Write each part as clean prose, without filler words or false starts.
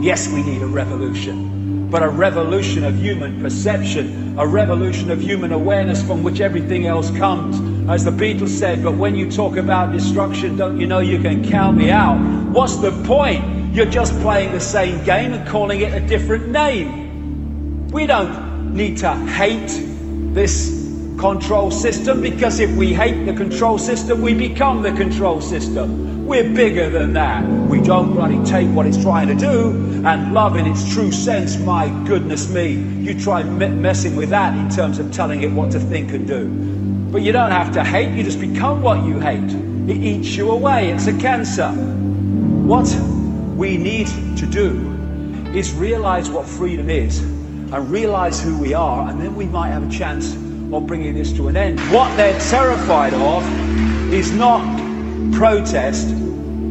Yes, we need a revolution, but a revolution of human perception, a revolution of human awareness from which everything else comes. As the Beatles said, but when you talk about destruction, don't you know you can count me out? What's the point? You're just playing the same game and calling it a different name. We don't need to hate this control system, because if we hate the control system, we become the control system. We're bigger than that. We don't bloody take what it's trying to do and love in its true sense. My goodness me, you try messing with that in terms of telling it what to think and do. But you don't have to hate, you just become what you hate. It eats you away, it's a cancer. What we need to do is realize what freedom is and realize who we are, and then we might have a chance of bringing this to an end. What they're terrified of is not protest,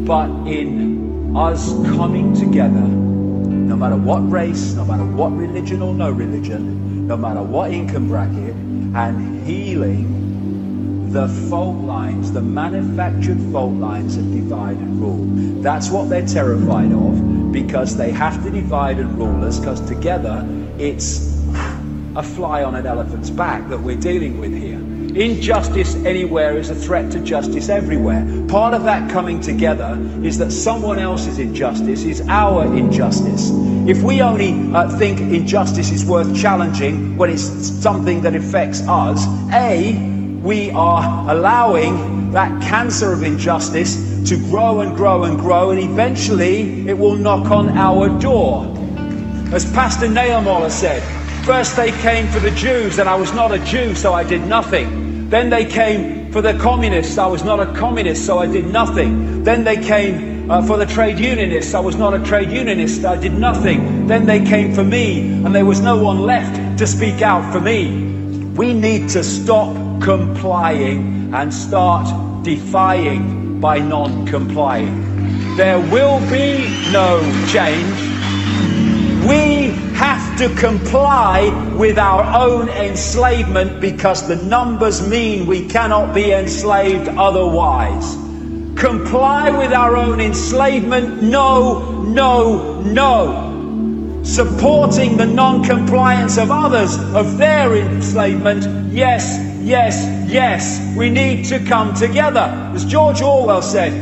but in us coming together, no matter what race, no matter what religion or no religion, no matter what income bracket, and healing the fault lines, the manufactured fault lines of divide and rule. That's what they're terrified of, because they have to divide and rule us, because together it's a fly on an elephant's back that we're dealing with here. Injustice anywhere is a threat to justice everywhere. Part of that coming together is that someone else's injustice is our injustice. If we only think injustice is worth challenging when it's something that affects us, we are allowing that cancer of injustice to grow and grow and grow, and eventually it will knock on our door. As Pastor Nehemiah said, first they came for the Jews, and I was not a Jew, so I did nothing. Then they came for the communists. I was not a communist, so I did nothing. Then they came for the trade unionists. I was not a trade unionist. I did nothing. Then they came for me, and there was no one left to speak out for me. We need to stop complying and start defying by non-complying. There will be no change. We have to comply with our own enslavement, because the numbers mean we cannot be enslaved otherwise. Comply with our own enslavement? No, no, no. Supporting the non-compliance of others, of their enslavement? Yes, yes, yes. We need to come together. As George Orwell said,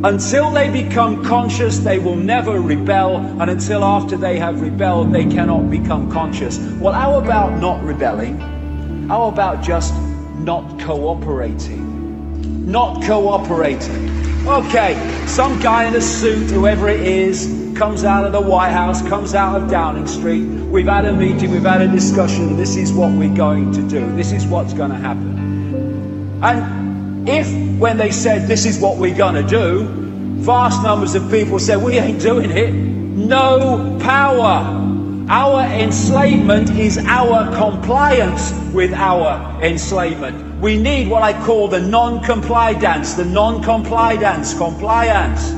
until they become conscious, they will never rebel, and until after they have rebelled, they cannot become conscious. Well, how about not rebelling? How about just not cooperating? Not cooperating. Okay, some guy in a suit, whoever it is, comes out of the White House, comes out of Downing Street. We've had a meeting, we've had a discussion. This is what we're going to do. This is what's going to happen. And if, when they said this is what we're going to do, vast numbers of people said we ain't doing it, no power. Our enslavement is our compliance with our enslavement. We need what I call the non-comply dance, compliance,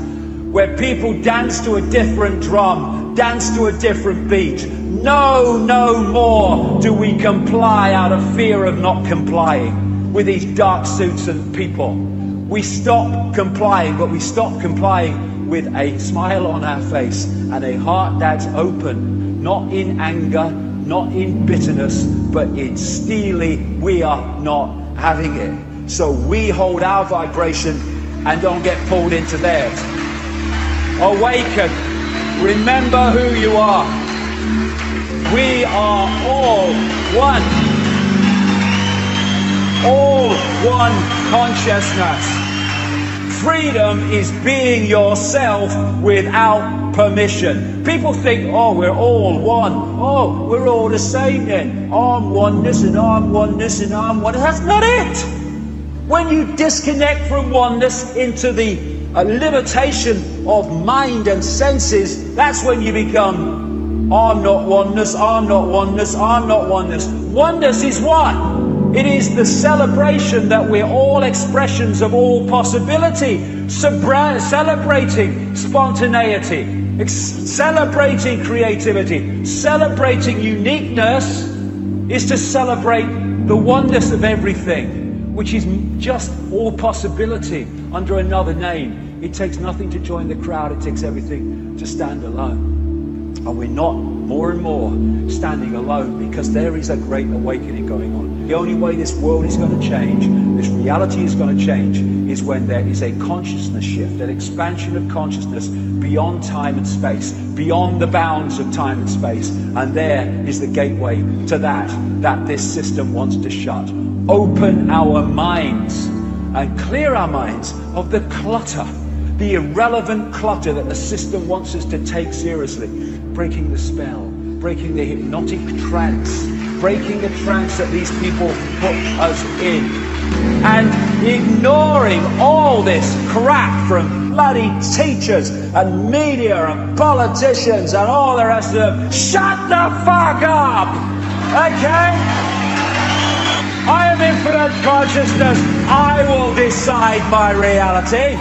where people dance to a different drum, dance to a different beat. No, no more do we comply out of fear of not complying with these dark suits and people. We stop complying, but we stop complying with a smile on our face and a heart that's open, not in anger, not in bitterness, but in steely, we are not having it. So we hold our vibration and don't get pulled into theirs. Awaken. Remember who you are. We are all one. All one consciousness. Freedom is being yourself without permission. People think, oh, we're all one. Oh, we're all the same then. I'm oneness and I'm oneness and I'm oneness. That's not it. When you disconnect from oneness into the limitation of mind and senses, that's when you become, I'm not oneness, I'm not oneness, I'm not oneness. Oneness is one. It is the celebration that we're all expressions of all possibility, celebrating spontaneity, celebrating creativity, celebrating uniqueness is to celebrate the oneness of everything, which is just all possibility under another name. It takes nothing to join the crowd, it takes everything to stand alone. And we're not more and more standing alone, because there is a great awakening going on. The only way this world is going to change, this reality is going to change, is when there is a consciousness shift, an expansion of consciousness beyond time and space, beyond the bounds of time and space. And there is the gateway to that this system wants to shut. Open our minds and clear our minds of the clutter, the irrelevant clutter that the system wants us to take seriously. Breaking the spell, breaking the hypnotic trance, breaking the trance that these people put us in, and ignoring all this crap from bloody teachers and media and politicians and all the rest of them. Shut the fuck up! Okay? I am infinite consciousness. I will decide my reality.